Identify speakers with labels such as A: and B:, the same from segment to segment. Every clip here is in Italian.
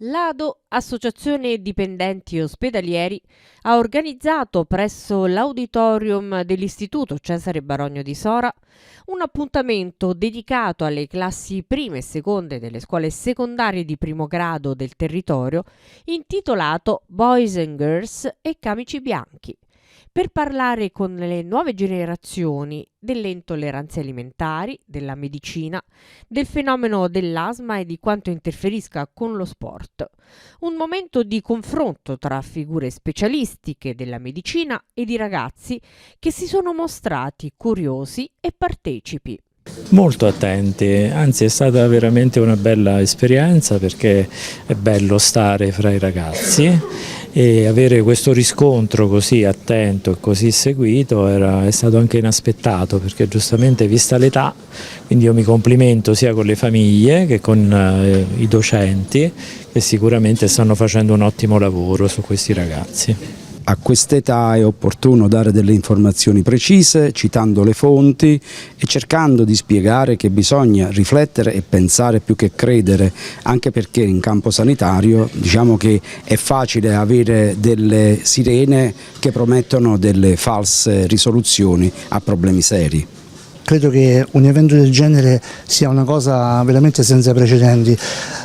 A: L'ADO, Associazione Dipendenti Ospedalieri, ha organizzato presso l'auditorium dell'Istituto Cesare Baronio di Sora un appuntamento dedicato alle classi prime e seconde delle scuole secondarie di primo grado del territorio, intitolato Boys and Girls e Camici Bianchi, per parlare con le nuove generazioni delle intolleranze alimentari, della medicina, del fenomeno dell'asma e di quanto interferisca con lo sport. Un momento di confronto tra figure specialistiche della medicina e di ragazzi che si sono mostrati curiosi e partecipi.
B: Molto attenti, anzi è stata veramente una bella esperienza perché è bello stare fra i ragazzi e avere questo riscontro così attento e così seguito è stato anche inaspettato, perché giustamente vista l'età, quindi io mi complimento sia con le famiglie che con i docenti che sicuramente stanno facendo un ottimo lavoro su questi ragazzi.
C: A quest'età è opportuno dare delle informazioni precise, citando le fonti e cercando di spiegare che bisogna riflettere e pensare più che credere, anche perché in campo sanitario diciamo che è facile avere delle sirene che promettono delle false risoluzioni a problemi seri.
D: Credo che un evento del genere sia una cosa veramente senza precedenti.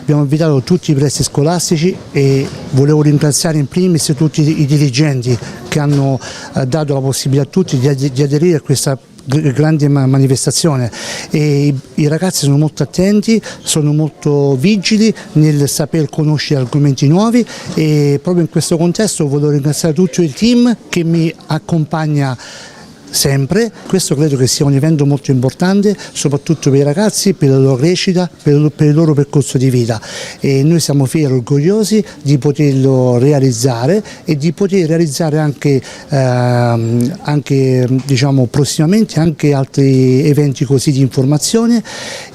D: Abbiamo invitato tutti i presidi scolastici e volevo ringraziare in primis tutti i dirigenti che hanno dato la possibilità a tutti di aderire a questa grande manifestazione, e i ragazzi sono molto attenti, sono molto vigili nel saper conoscere argomenti nuovi, e proprio in questo contesto volevo ringraziare tutto il team che mi accompagna sempre. Questo credo che sia un evento molto importante, soprattutto per i ragazzi, per la loro crescita, per il loro percorso di vita, e noi siamo fieri e orgogliosi di poterlo realizzare e di poter realizzare anche diciamo, prossimamente anche altri eventi così di informazione.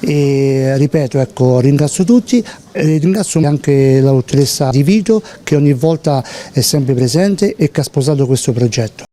D: E ripeto, ecco, ringrazio tutti. Ringrazio anche la dottoressa Di Vito, che ogni volta è sempre presente e che ha sposato questo progetto.